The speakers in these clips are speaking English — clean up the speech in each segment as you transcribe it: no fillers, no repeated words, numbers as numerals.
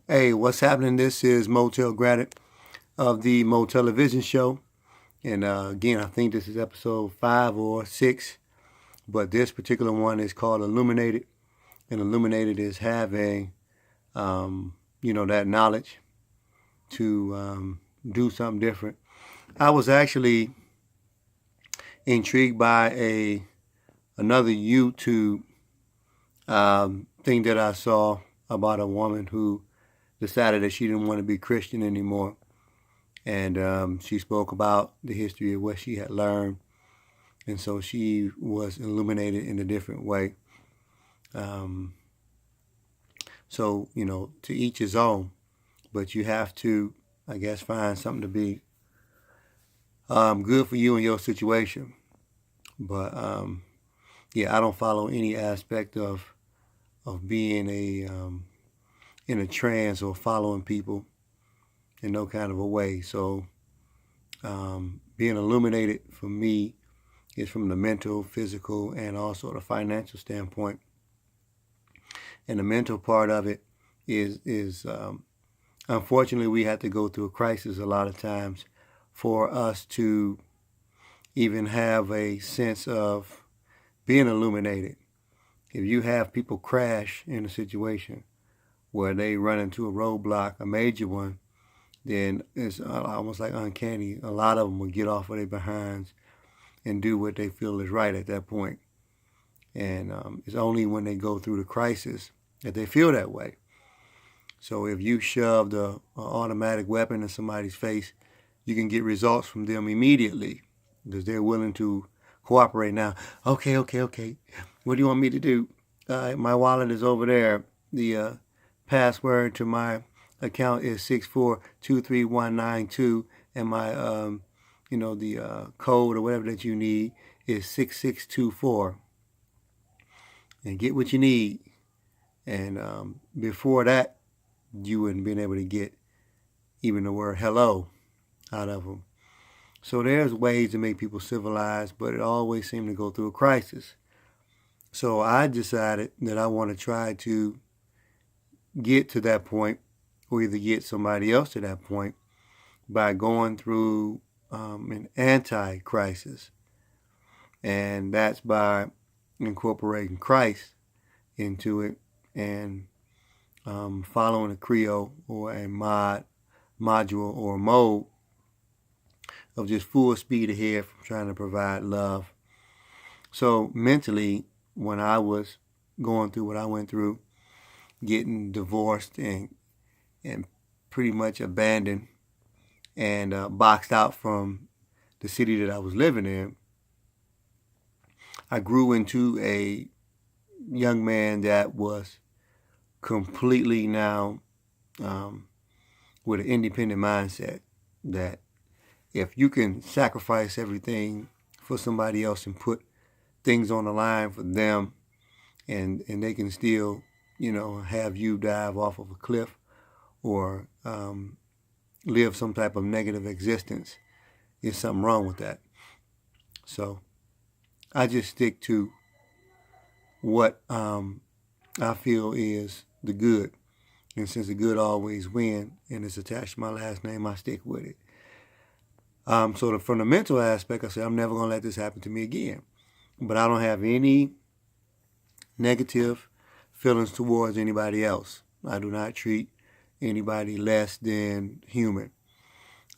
Hey, what's happening? This is Motell Granite of the Motelevision Show. And again, I think this is episode 5 or 6, but this particular one is called Illuminated. And Illuminated is having, that knowledge to do something different. I was actually intrigued by another YouTube thing that I saw about a woman who decided that she didn't want to be Christian anymore. And she spoke about the history of what she had learned. And so she was illuminated in a different way. So, to each his own. But you have to, I guess, find something to be good for you and your situation. But, I don't follow any aspect of being in a trance or following people in no kind of a way. So being illuminated for me is from the mental, physical, and also the financial standpoint. And the mental part of it is unfortunately, we have to go through a crisis a lot of times for us to even have a sense of being illuminated. If you have people crash in a situation where they run into a roadblock, a major one, then it's almost like uncanny. A lot of them will get off of their behinds and do what they feel is right at that point. And it's only when they go through the crisis that they feel that way. So if you shoved an automatic weapon in somebody's face, you can get results from them immediately because they're willing to cooperate now. Okay. What do you want me to do? My wallet is over there. The password to my account is 6423192, and my the code or whatever that you need is 6624. And get what you need. And before that, you wouldn't been able to get even the word hello out of them. So there's ways to make people civilized, but it always seems to go through a crisis. So I decided that I want to try to get to that point, or either get somebody else to that point, by going through an anti-crisis. And that's by incorporating Christ into it and following a Creo or a module or mode of just full speed ahead from trying to provide love. So mentally, when I was going through what I went through, getting divorced and pretty much abandoned and boxed out from the city that I was living in, I grew into a young man that was completely now with an independent mindset, that if you can sacrifice everything for somebody else and put things on the line for them, and they can still, have you dive off of a cliff or live some type of negative existence, there's something wrong with that. So I just stick to what I feel is the good. And since the good always wins and it's attached to my last name, I stick with it. So from the mental aspect, I say I'm never going to let this happen to me again. But I don't have any negative feelings towards anybody else. I do not treat anybody less than human.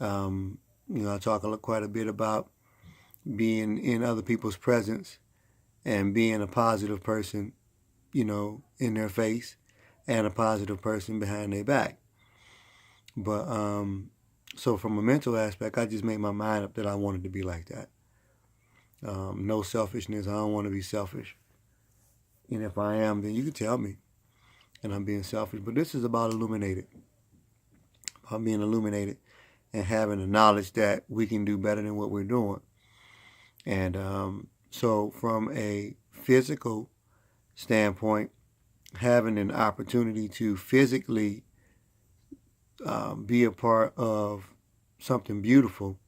I talk quite a bit about being in other people's presence and being a positive person, in their face, and a positive person behind their back. But so from a mental aspect, I just made my mind up that I wanted to be like that. No selfishness. I don't want to be selfish. And if I am, then you can tell me and I'm being selfish. But this is about illuminated. About being illuminated and having the knowledge that we can do better than what we're doing. And so from a physical standpoint, having an opportunity to physically be a part of something beautiful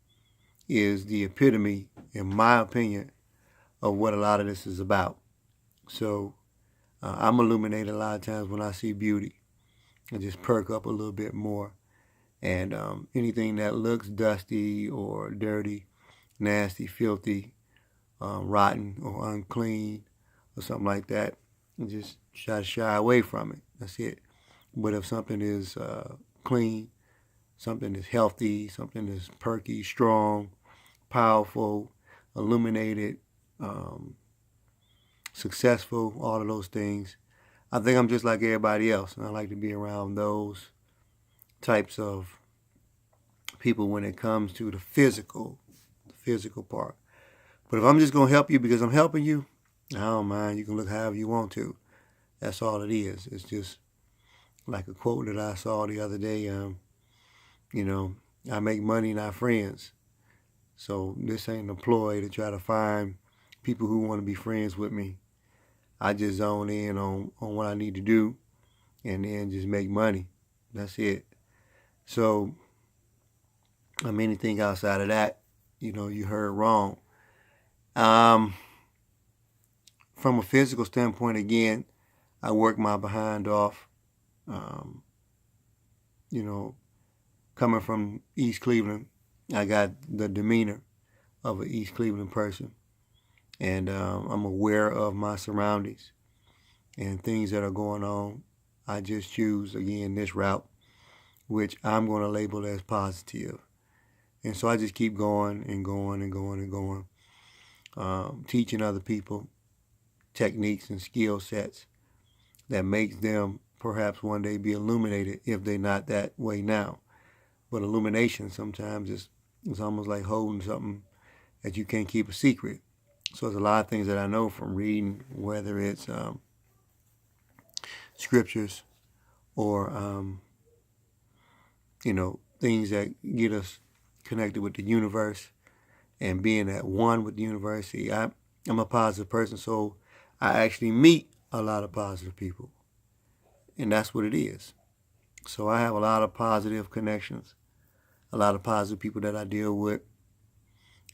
is the epitome, in my opinion, of what a lot of this is about. So I'm illuminated a lot of times when I see beauty. and just perk up a little bit more. And anything that looks dusty or dirty, nasty, filthy, rotten or unclean or something like that, and just try to shy away from it. That's it. But if something is clean, something is healthy, something is perky, strong, powerful, illuminated, successful, all of those things, I think I'm just like everybody else, and I like to be around those types of people when it comes to the physical part. But if I'm just going to help you because I'm helping you, I don't mind. You can look however you want to. That's all it is. It's just like a quote that I saw the other day. I make money, not friends. So this ain't a ploy to try to find people who want to be friends with me. I just zone in on what I need to do and then just make money. That's it. So anything outside of that, you heard wrong. From a physical standpoint, again, I work my behind off. Coming from East Cleveland, I got the demeanor of an East Cleveland person. And I'm aware of my surroundings and things that are going on. I just choose, again, this route, which I'm going to label as positive. And so I just keep going and going and going and going, teaching other people techniques and skill sets that makes them perhaps one day be illuminated if they're not that way now. But illumination sometimes is almost like holding something that you can't keep a secret. So there's a lot of things that I know from reading, whether it's scriptures or, things that get us connected with the universe and being at one with the universe. See, I'm a positive person, so I actually meet a lot of positive people. And that's what it is. So I have a lot of positive connections, a lot of positive people that I deal with.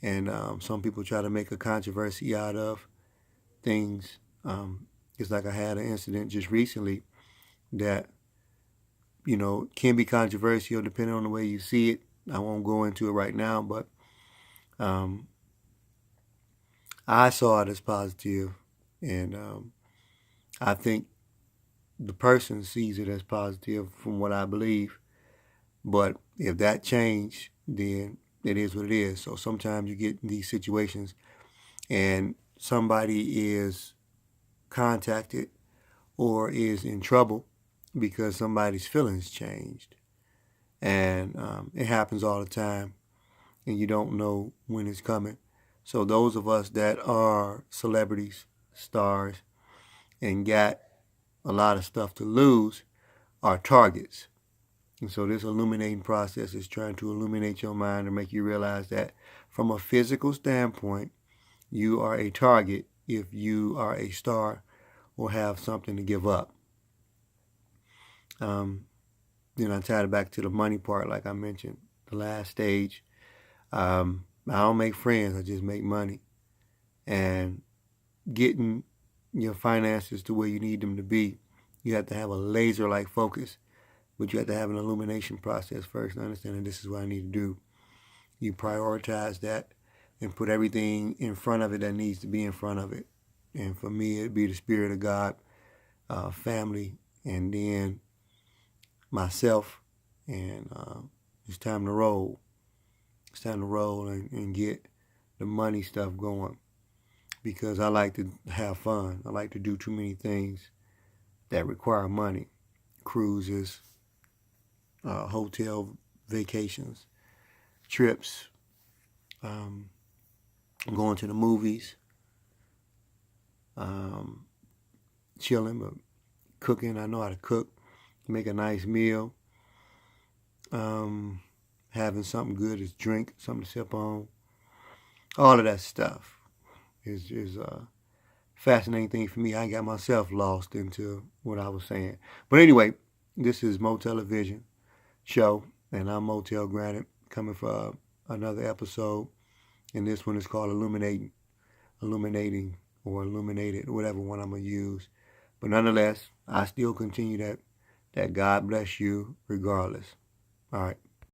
And some people try to make a controversy out of things. It's like I had an incident just recently that, can be controversial depending on the way you see it. I won't go into it right now, but I saw it as positive, and I think the person sees it as positive from what I believe. But if that changed, then it is what it is. So sometimes you get in these situations and somebody is contacted or is in trouble because somebody's feelings changed. And it happens all the time, and you don't know when it's coming. So those of us that are celebrities, stars, and got a lot of stuff to lose are targets. And so this illuminating process is trying to illuminate your mind and make you realize that from a physical standpoint, you are a target if you are a star or have something to give up. I tied it back to the money part, like I mentioned, the last stage. I don't make friends, I just make money. And getting your finances to where you need them to be, you have to have a laser-like focus, but you have to have an illumination process first, understanding this is what I need to do. You prioritize that and put everything in front of it that needs to be in front of it. And for me, it'd be the Spirit of God, family, and then myself. And it's time to roll. It's time to roll and get the money stuff going, because I like to have fun. I like to do too many things that require money. Cruises, hotel vacations, trips, going to the movies, chilling, but cooking. I know how to cook, make a nice meal, having something good to drink, something to sip on. All of that stuff is a fascinating thing for me. I got myself lost into what I was saying. But anyway, this is Motell Vision show, and I'm Motell Granite, coming for another episode. And this one is called Illuminating, or Illuminated, whatever one I'm going to use. But nonetheless, I still continue that that God bless you regardless. All right.